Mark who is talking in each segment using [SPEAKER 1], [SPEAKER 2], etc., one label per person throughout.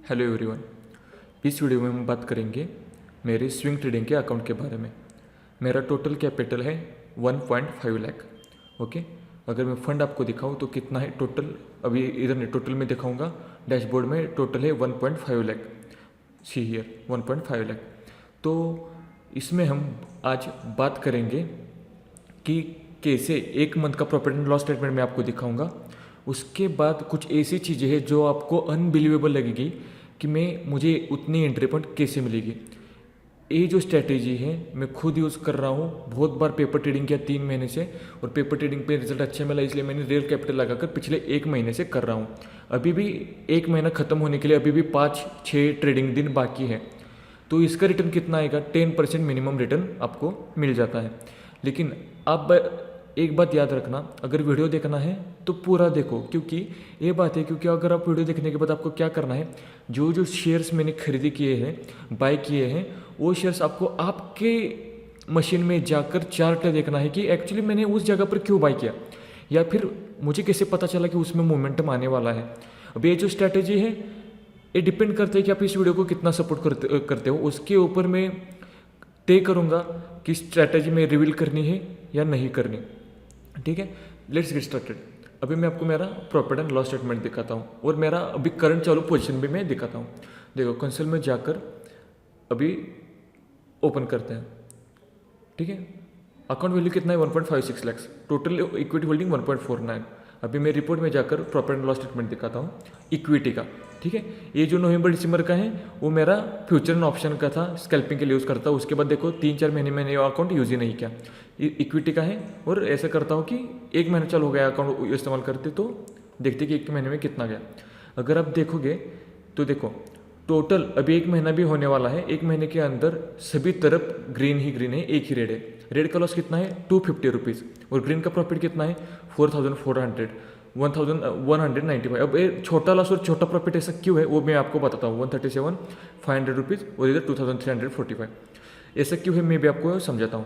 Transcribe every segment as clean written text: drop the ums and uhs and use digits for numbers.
[SPEAKER 1] Hello everyone. इस video में हम बात करेंगे मेरे स्विंग ट्रेडिंग के अकाउंट के बारे में। मेरा टोटल कैपिटल है 1.5 लाख। ओके, अगर मैं फंड आपको दिखाऊं तो कितना है टोटल, अभी इधर नहीं, टोटल में दिखाऊंगा। डैशबोर्ड में टोटल है 1.5 लाख। See here 1.5 lakh. तो इसमें हम आज बात करेंगे कि कैसे एक मंथ का प्रॉफिट एंड लॉस स्टेटमेंट मैं आपको दिखाऊंगा। उसके बाद कुछ ऐसी चीज़ें हैं जो आपको अनबिलीवेबल लगेगी कि मुझे उतनी एंट्री पॉइंट कैसे मिलेगी। ये जो स्ट्रैटेजी है मैं खुद यूज़ कर रहा हूँ, बहुत बार पेपर ट्रेडिंग किया 3 महीने से, और पेपर ट्रेडिंग पे रिजल्ट अच्छा मिला, इसलिए मैंने रियल कैपिटल लगाकर पिछले 1 महीने से कर रहा हूँ। अभी भी 1 महीना ख़त्म होने के लिए अभी भी 5-6 ट्रेडिंग दिन बाकी है। तो इसका रिटर्न कितना आएगा? 10% मिनिमम रिटर्न आपको मिल जाता है। लेकिन आप एक बात याद रखना, अगर वीडियो देखना है तो पूरा देखो, क्योंकि ये बात है, क्योंकि अगर आप वीडियो देखने के बाद आपको क्या करना है, जो जो शेयर्स मैंने खरीदी किए हैं, बाय किए हैं, वो शेयर्स आपको आपके मशीन में जाकर चार्ट देखना है कि एक्चुअली मैंने उस जगह पर क्यों बाय किया, या फिर मुझे कैसे पता चला कि उसमें मोमेंटम आने वाला है। अब ये जो स्ट्रैटेजी है ये डिपेंड करता है कि आप इस वीडियो को कितना सपोर्ट करते हो। उसके ऊपर मैं तय करूँगा कि स्ट्रैटेजी में रिवील करनी है या नहीं करनी। ठीक है, लेट्स गेट स्टार्टेड। अभी मैं आपको मेरा प्रॉफिट एंड लॉस स्टेटमेंट दिखाता हूँ और मेरा अभी करंट चालू पोजीशन भी मैं दिखाता हूँ। देखो, कंसोल में जाकर अभी ओपन करते हैं। ठीक है, अकाउंट वैल्यू कितना है? 1.56 लाख। Total equity holding 1.49। अभी मैं रिपोर्ट में जाकर प्रॉफिट एंड लॉस स्टेटमेंट दिखाता हूँ इक्विटी का। ठीक है, ये जो नवंबर दिसंबर का है वो मेरा फ्यूचर एंड ऑप्शन का था, स्कैल्पिंग के लिए यूज़ करता हूँ। उसके बाद देखो 3-4 महीने मैंने अकाउंट यूज़ ही नहीं किया, इक्विटी का है। और ऐसा करता हूँ कि 1 महीना चालू हो गया अकाउंट इस्तेमाल करते, तो देखते कि 1 महीने में कितना गया। अगर आप देखोगे तो देखो टोटल अभी 1 महीना भी होने वाला है। 1 महीने के अंदर सभी तरफ ग्रीन ही ग्रीन है, एक ही रेड है। रेड का लॉस कितना है? 250 रुपीज़। और ग्रीन का प्रॉफिट कितना है? 4400, 1195। अब ये छोटा लॉस और छोटा प्रॉफिट ऐसा क्यों है वो मैं आपको बताता हूँ। 137,500 रुपीज़ और इधर 2345। ऐसा क्यों है मैं भी आपको समझाता हूँ।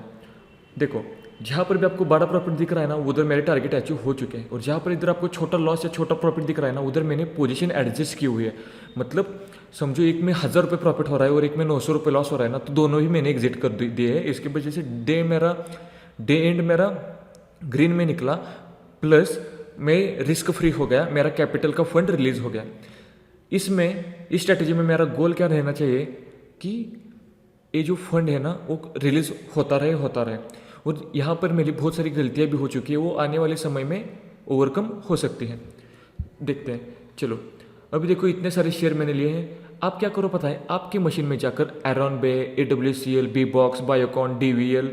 [SPEAKER 1] देखो, जहाँ पर भी आपको बड़ा प्रॉफिट दिख रहा है ना, उधर मेरे टारगेट अचीव हो चुके हैं। और जहाँ पर इधर आपको छोटा लॉस या छोटा प्रॉफिट दिख रहा है ना, उधर मैंने पोजीशन एडजस्ट की हुई है। मतलब समझो एक में 1000 रुपये प्रॉफिट हो रहा है और एक में 900 रुपये लॉस हो रहा है ना, तो दोनों ही मैंने एग्जिट कर दिए हैं। इसकी वजह से डे एंड मेरा ग्रीन में निकला, प्लस मैं रिस्क फ्री हो गया, मेरा कैपिटल का फंड रिलीज हो गया। इस स्ट्रैटेजी में मेरा गोल क्या रहना चाहिए कि ये जो फंड है ना वो रिलीज होता रहे। और यहाँ पर मेरी बहुत सारी गलतियाँ भी हो चुकी है, वो आने वाले समय में ओवरकम हो सकती हैं। देखते हैं, चलो। अभी देखो इतने सारे शेयर मैंने लिए हैं। आप क्या करो पता है, आपकी मशीन में जाकर एरॉन बे, AWCL, B box, Biocon, DVL,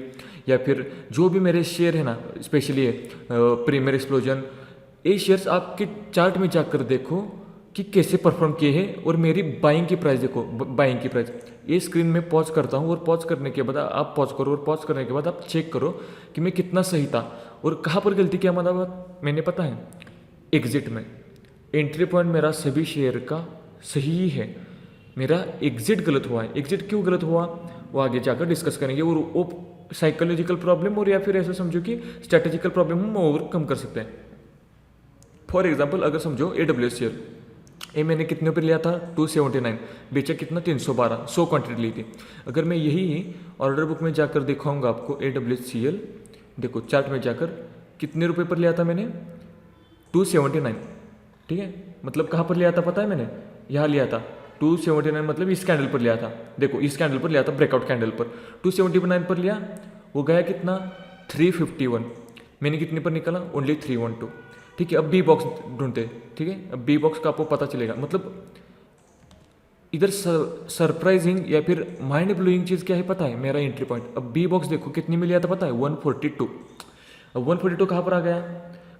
[SPEAKER 1] या फिर जो भी मेरे शेयर है ना, स्पेशली प्रीमियर एक्सप्लोजन, ये शेयर्स आपके चार्ट में जाकर देखो कि कैसे परफॉर्म किए हैं। और मेरी बाइंग की प्राइस देखो, बाइंग की प्राइस। ये स्क्रीन में पॉज करता हूँ और पॉज करने के बाद आप पॉज करो, और पॉज करने के बाद आप चेक करो कि मैं कितना सही था और कहाँ पर गलती किया। मतलब मैंने पता है, एग्जिट में एंट्री पॉइंट मेरा सभी शेयर का सही है, मेरा एग्जिट गलत हुआ है। एग्जिट क्यों गलत हुआ वो आगे जाकर डिस्कस करेंगे। और वो साइकोलॉजिकल प्रॉब्लम और या फिर ऐसा समझो कि स्ट्रेटेजिकल प्रॉब्लम हम ओवरकम कर सकते हैं। फॉर एग्जाम्पल अगर समझो AWCL, ये मैंने कितने पर लिया था? 279, बेचा कितना? 312, 100 क्वांटिटी ली थी। अगर मैं यही ऑर्डर बुक में जाकर दिखाऊंगा आपको AWCL, देखो चार्ट में जाकर कितने रुपए पर लिया था मैंने? 279। ठीक है, मतलब कहाँ पर लिया था पता है? मैंने यहाँ लिया था 279, मतलब इस कैंडल पर लिया था। देखो इस कैंडल पर लिया था, ब्रेकआउट कैंडल पर 279 पर लिया। वो गया कितना? 351। मैंने कितने पर निकाला? ओनली 312। ठीक है, अब बी बॉक्स ढूंढते। ठीक है, अब बी बॉक्स का आपको पता चलेगा। मतलब इधर सरप्राइजिंग या फिर माइंड ब्लोइंग चीज़ क्या है पता है? मेरा एंट्री पॉइंट। अब बी बॉक्स देखो कितने में लिया था पता है? 142। अब 142 कहाँ पर आ गया?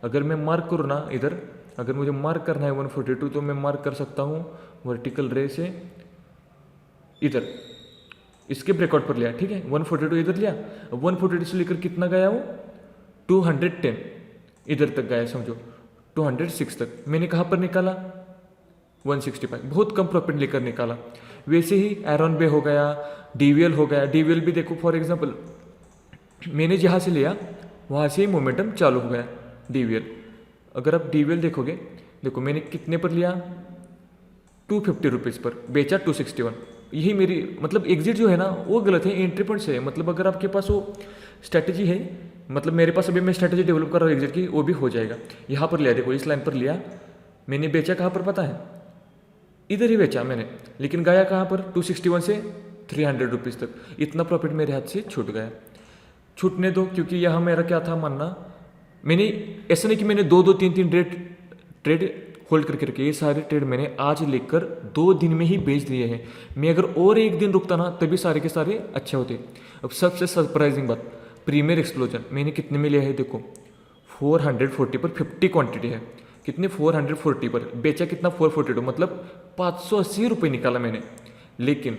[SPEAKER 1] अगर मैं मार्क करूँ ना इधर, अगर मुझे मार्क करना है 142, तो मैं मार्क कर सकता हूँ वर्टिकल रे से इधर, इसके ब्रेकआउट पर लिया। ठीक है, 142 इधर लिया। अब 142 से लेकर कितना गया वो? 210 इधर तक गया, समझो 206 तक। मैंने कहाँ पर निकाला? 165, बहुत कम प्रॉफिट लेकर निकाला। वैसे ही एरॉन बे हो गया, DVL हो गया। DVL भी देखो फॉर एग्जांपल मैंने जहाँ से लिया वहाँ से ही मोमेंटम चालू हो गया DVL। अगर आप DVL देखोगे, देखो मैंने कितने पर लिया? ₹250 पर, बेचा 261। यही मेरी मतलब एग्जिट जो है ना वो गलत है, एंट्री पॉइंट से है। मतलब अगर आपके पास वो स्ट्रैटेजी है, मतलब मेरे पास अभी मैं स्ट्रैटेजी डेवलप कर रहा हूँ एग्जिट की, वो भी हो जाएगा। यहाँ पर लिया, देखो इस लाइन पर लिया मैंने, बेचा कहाँ पर पता है, इधर ही बेचा मैंने, लेकिन गया कहाँ पर 261 से ₹300 तक। इतना प्रॉफिट मेरे हाथ से छूट गया। छूटने दो, क्योंकि यहाँ मेरा क्या था मानना, मैंने ऐसा नहीं कि मैंने 2-2 3-3 ट्रेड होल्ड करके रखे, ये सारे ट्रेड मैंने आज लेकर 2 दिन में ही बेच दिए हैं। मैं अगर और एक दिन रुकता ना तभी सारे के सारे अच्छे होते। अब सबसे सरप्राइजिंग बात, प्रीमियर एक्सप्लोजन मैंने कितने में लिया है, देखो 440 पर 50 क्वांटिटी है। कितने, 440 पर, बेचा कितना, 442, मतलब ₹580 निकाला मैंने। लेकिन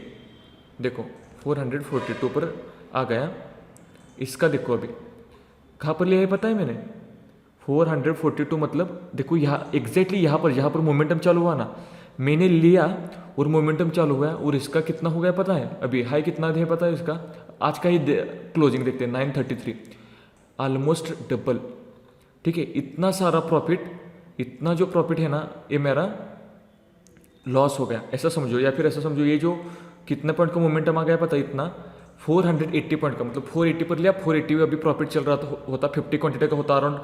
[SPEAKER 1] देखो 442 पर आ गया। इसका देखो अभी कहाँ पर लिया है पता है मैंने, 442, मतलब देखो यहाँ एग्जैक्टली यहाँ पर मोमेंटम चालू हुआ ना, मैंने लिया और मोमेंटम चालू हुआ, और इसका कितना हो गया पता है, अभी हाई कितना है पता है इसका, आज का ही क्लोजिंग देखते हैं 933, ऑलमोस्ट डबल। ठीक है, इतना सारा प्रॉफिट, इतना जो प्रॉफिट है ना ये मेरा लॉस हो गया ऐसा समझो, या फिर ऐसा समझो ये जो कितने पॉइंट का मोमेंटम आ गया पता है, इतना 480 पॉइंट का, मतलब 480 पर लिया, 480 अभी प्रॉफिट चल रहा था, होता 50 क्वांटिटी का होता अराउंड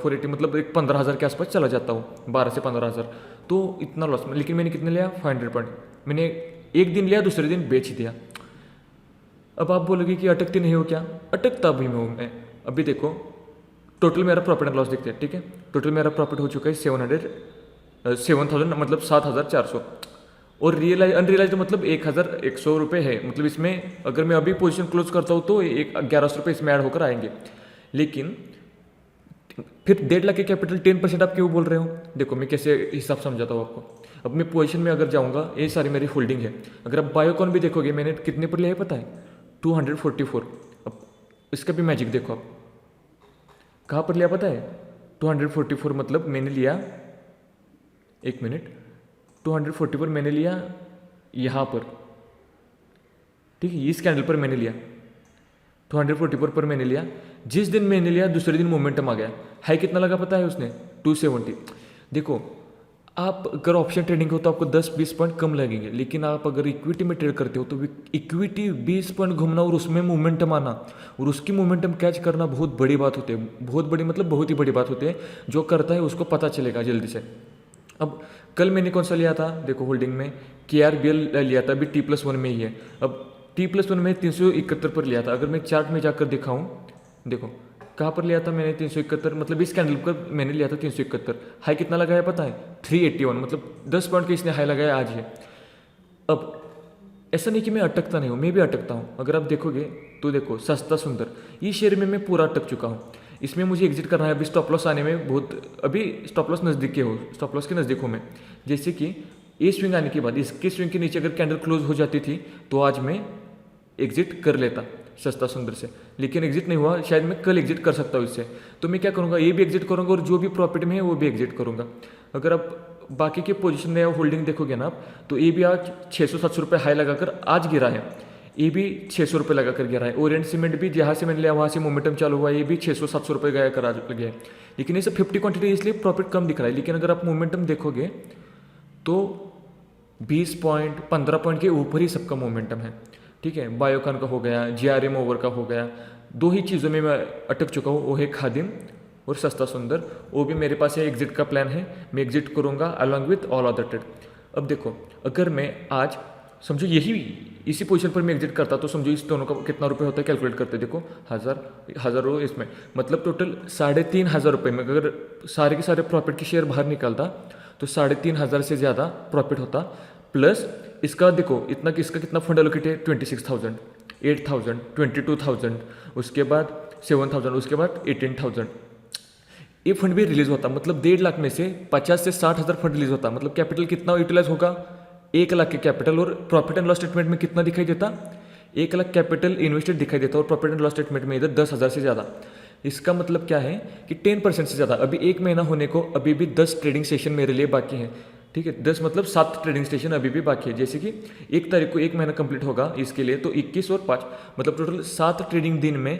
[SPEAKER 1] 480, मतलब एक 15,000 के आसपास चला जाता हूँ, 12 से 15,000, तो इतना लॉस में। लेकिन मैंने कितने लिया, 500 पॉइंट मैंने एक दिन लिया, दूसरे दिन बेच दिया। अब आप बोलोगे कि अटकते नहीं हो क्या, अटकता भी हूँ मैं। अभी देखो टोटल मेरा प्रॉफिट एंड लॉस देखते हैं। ठीक है, टोटल मेरा प्रॉफिट हो चुका है 7,000, मतलब 7,400, और रियलाइज अनरियलाइज मतलब ₹1,100 है। मतलब इसमें अगर मैं अभी पोजीशन क्लोज करता हूँ तो ₹1100 इसमें ऐड होकर आएंगे। लेकिन फिर 1.5 लाख के कैपिटल 10% आप क्यों बोल रहे हो, देखो मैं कैसे हिसाब समझाता हूँ आपको। अब मैं पोजीशन में अगर जाऊँगा, ये सारी मेरी होल्डिंग है। अगर आप बायोकॉन भी देखोगे मैंने कितने पर लिया है पता है, 244। अब इसका भी मैजिक देखो आप, कहाँ पर लिया पता है, 244, मतलब मैंने लिया, एक मिनट, 240 पर मैंने लिया यहाँ पर। ठीक है, इस कैंडल पर मैंने लिया 244 पर मैंने लिया। जिस दिन मैंने लिया दूसरे दिन मोमेंटम आ गया। हाई कितना लगा पता है उसने, 270। देखो आप अगर ऑप्शन ट्रेडिंग हो तो आपको 10-20 पॉइंट कम लगेंगे, लेकिन आप अगर इक्विटी में ट्रेड करते हो तो इक्विटी 20 पॉइंट घूमना और उसमें मोमेंटम आना और उसकी मोमेंटम कैच करना बहुत बड़ी बात होती है। बहुत बड़ी मतलब बहुत ही बड़ी बात होती है। जो करता है उसको पता चलेगा जल्दी से। अब कल मैंने कौन सा लिया था, देखो होल्डिंग में KRBL लिया था, अभी T+1 में ही है। अब T+1 में 371 पर लिया था। अगर मैं चार्ट में जाकर दिखाऊं, देखो कहाँ पर लिया था मैंने 371, मतलब इस कैंडल पर मैंने लिया था 371। हाई कितना लगाया पता है, 381, मतलब 10 पॉइंट का इसने हाई लगाया आज है। अब ऐसा नहीं कि मैं अटकता नहीं हूँ, मैं भी अटकता हूँ। अगर आप देखोगे तो देखो सस्ता सुंदर, ये शेयर में मैं पूरा अटक चुका हूँ। इसमें मुझे एग्जिट करना है। अभी स्टॉप लॉस आने में बहुत, अभी स्टॉप लॉस नज़दीक के हो, स्टॉप लॉस के नज़दीक हूँ मैं। जैसे कि ये स्विंग आने के बाद इसके स्विंग के नीचे अगर कैंडल क्लोज हो जाती थी तो आज मैं एग्जिट कर लेता सस्ता सुंदर से, लेकिन एग्जिट नहीं हुआ। शायद मैं कल एग्जिट कर सकता हूँ इससे। तो मैं क्या करूँगा, ये भी एग्जिट करूँगा और जो भी प्रॉफिट में है वो भी एग्जिट करूँगा। अगर आप बाकी के पोजीशन में होल्डिंग देखोगे ना आप, तो ये भी आज 600-700 रुपये हाई लगाकर आज गिरा है। ये भी 600 रुपये लगा कर गिरा है। ओरिएंट सीमेंट भी जहाँ से मैंने लिया वहाँ से मोमेंटम चालू हुआ, ये भी 600-700 रुपये गया कर आज गया है। लेकिन ये सब 50 क्वांटिटी इसलिए प्रॉफिट कम दिख रहा है। लेकिन अगर आप मोमेंटम देखोगे तो 20 पॉइंट 15 पॉइंट के ऊपर ही सबका मोमेंटम है। ठीक है, बायोकॉन का हो गया, GRM ओवर का हो गया। दो ही चीज़ों में मैं अटक चुका हूँ, वो है खादिम और सस्ता सुंदर। वो भी मेरे पास है, एग्जिट का प्लान है, मैं एग्जिट करूँगा along with all other trade. अब देखो अगर मैं आज समझो यही इसी पोजीशन पर मैं एग्जिट करता तो समझो इस दोनों का कितना रुपए होता है, कैलकुलेट करते देखो, हज़ार हो इसमें, मतलब टोटल 3,500 रुपये में अगर सारे के सारे प्रॉफिट के शेयर बाहर निकालता तो 3,500 से ज़्यादा प्रॉफिट होता। प्लस इसका देखो इतना, इसका कितना फंड एलोकेट है, 26,000, 8,000, 22,000, उसके बाद 7,000, उसके बाद 18,000। ये फंड भी रिलीज होता, मतलब 1.5 लाख में से 50 से 60,000 फंड रिलीज होता। मतलब कैपिटल कितना यूटिलाइज होगा, 1 लाख के कैपिटल। और प्रॉफिट एंड लॉस स्टेटमेंट में कितना दिखाई देता, 1 लाख कैपिटल इन्वेस्टेड दिखाई देता और प्रॉफिट एंड लॉस स्टेटमेंट में इधर 10,000 से ज़्यादा। इसका मतलब क्या है कि 10% से ज़्यादा। अभी 1 महीना होने को अभी भी 10 ट्रेडिंग सेशन मेरे लिए बाकी हैं। ठीक है, 10 मतलब 7 ट्रेडिंग स्टेशन अभी भी बाकी है। जैसे कि 1 तारीख को 1 महीना कंप्लीट होगा इसके लिए, तो 21 और 5 मतलब टोटल 7 ट्रेडिंग दिन में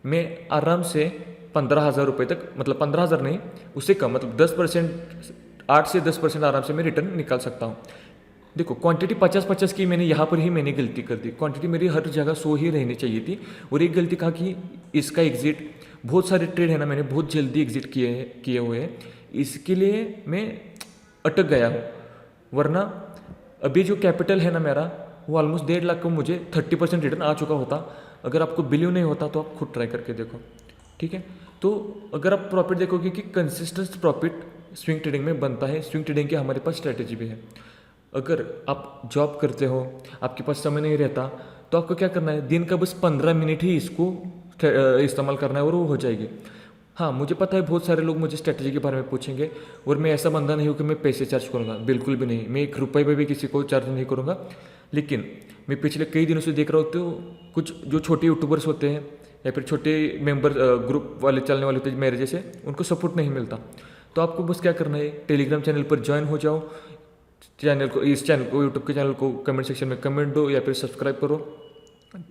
[SPEAKER 1] मैं आराम से 15,000 रुपये तक, मतलब 15,000 नहीं उससे कम, मतलब 10% 8 से 10% आराम से मैं रिटर्न निकाल सकता हूँ। देखो क्वांटिटी 50-50 की मैंने यहाँ पर ही मैंने गलती कर दी। क्वांटिटी मेरी हर जगह 100 ही रहनी चाहिए थी, और एक गलती कहा कि इसका एग्जिट, बहुत सारे ट्रेड है ना मैंने बहुत जल्दी एग्जिट किए हुए हैं, इसके लिए मैं अटक गया हूँ। वरना अभी जो कैपिटल है ना मेरा, वो ऑलमोस्ट 1.5 लाख को मुझे 30% रिटर्न आ चुका होता। अगर आपको बिलीव नहीं होता तो आप खुद ट्राई करके देखो, ठीक है। तो अगर आप प्रॉफिट देखोगे कि कंसिस्टेंट प्रॉफिट स्विंग ट्रेडिंग में बनता है, स्विंग ट्रेडिंग की हमारे पास स्ट्रैटेजी भी है। अगर आप जॉब करते हो, आपके पास समय नहीं रहता, तो आपको क्या करना है, दिन का बस 15 मिनट ही इसको इस्तेमाल करना है और वो हो जाएगी। हाँ, मुझे पता है बहुत सारे लोग मुझे स्ट्रैटेजी के बारे में पूछेंगे, और मैं ऐसा बंदा नहीं हूँ कि मैं पैसे चार्ज करूँगा, बिल्कुल भी नहीं। मैं 1 रुपये पे भी किसी को चार्ज नहीं करूँगा। लेकिन मैं पिछले कई दिनों से देख रहा हूँ, तो कुछ जो छोटे यूट्यूबर्स होते हैं या फिर छोटे मेंबर ग्रुप वाले चलने वाले होते हैं मेरे जैसे, उनको सपोर्ट नहीं मिलता। तो आपको बस क्या करना है, टेलीग्राम चैनल पर ज्वाइन हो जाओ, चैनल को, इस चैनल को, यूट्यूब के चैनल को कमेंट सेक्शन में कमेंट दो या फिर सब्सक्राइब करो,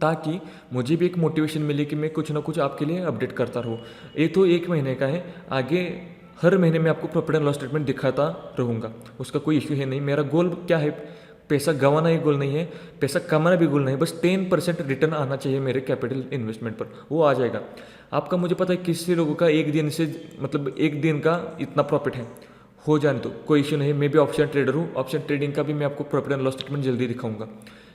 [SPEAKER 1] ताकि मुझे भी एक मोटिवेशन मिले कि मैं कुछ ना कुछ आपके लिए अपडेट करता रहूँ। ये तो 1 महीने का है, आगे हर महीने में आपको प्रॉफिट एंड लॉस स्टेटमेंट दिखाता रहूँगा, उसका कोई इश्यू है नहीं। मेरा गोल क्या है, पैसा गंवाना ही गोल नहीं है, पैसा कमाना भी गोल नहीं, बस 10% रिटर्न आना चाहिए मेरे कैपिटल इन्वेस्टमेंट पर, वो आ जाएगा। आपका मुझे पता है किसी लोगों का एक दिन से, मतलब एक दिन का इतना प्रॉफिट है, हो जाने तो कोई इश्यू नहीं। मैं भी ऑप्शन ट्रेडर हूँ, ऑप्शन ट्रेडिंग का भी मैं आपको प्रॉफिट एंड लॉस स्टेटमेंट जल्दी दिखाऊंगा।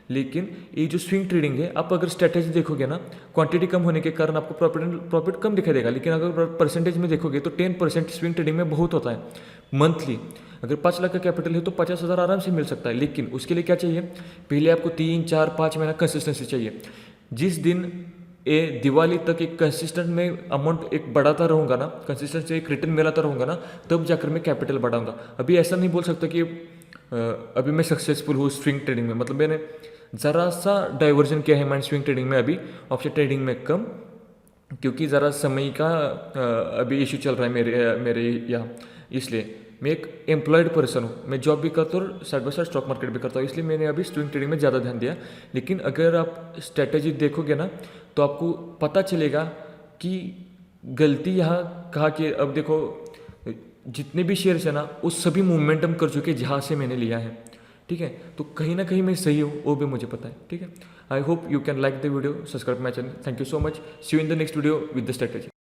[SPEAKER 1] लेकिन ये जो स्विंग ट्रेडिंग है, आप अगर स्ट्रैटेजी देखोगे ना, क्वांटिटी कम होने के कारण आपको प्रॉफिट कम दिखाई देगा, लेकिन अगर परसेंटेज में देखोगे तो 10% स्विंग ट्रेडिंग में बहुत होता है मंथली। अगर 5 लाख का कैपिटल है तो 50,000 आराम से मिल सकता है। लेकिन उसके लिए क्या चाहिए, पहले आपको 3, 4, 5 महीना कंसिस्टेंसी चाहिए। जिस दिन ये दिवाली तक एक कंसिस्टेंट में अमाउंट एक बढ़ाता रहूँगा ना, कंसिस्टेंट से एक रिटर्न मिलाता रहूँगा ना, तब जाकर मैं कैपिटल बढ़ाऊँगा। अभी ऐसा नहीं बोल सकता कि अभी मैं सक्सेसफुल हूँ स्विंग ट्रेडिंग में, मतलब मैंने ज़रा सा डाइवर्जन किया है माइंड स्विंग ट्रेडिंग में, अभी ऑप्शन ट्रेडिंग में कम, क्योंकि ज़रा समय का अभी इशू चल रहा है मेरे यहाँ। इसलिए मैं एक एम्प्लॉयड पर्सन हूँ, मैं जॉब भी करता हूँ और side by side stock market भी करता हूँ, इसलिए मैंने अभी स्विंग ट्रेडिंग में ज़्यादा ध्यान दिया। लेकिन अगर आप स्ट्रैटेजी देखोगे ना, तो आपको पता चलेगा कि गलती यहाँ कहाँ की। अब देखो जितने भी शेयर्स है ना, वो सभी मोमेंटम कर चुके जहाँ से मैंने लिया है, ठीक है। तो कहीं ना कहीं मैं सही हूँ, वो भी मुझे पता है, ठीक है। I hope you can like the video, subscribe my channel. Thank you so much, see you in the next video with the strategy.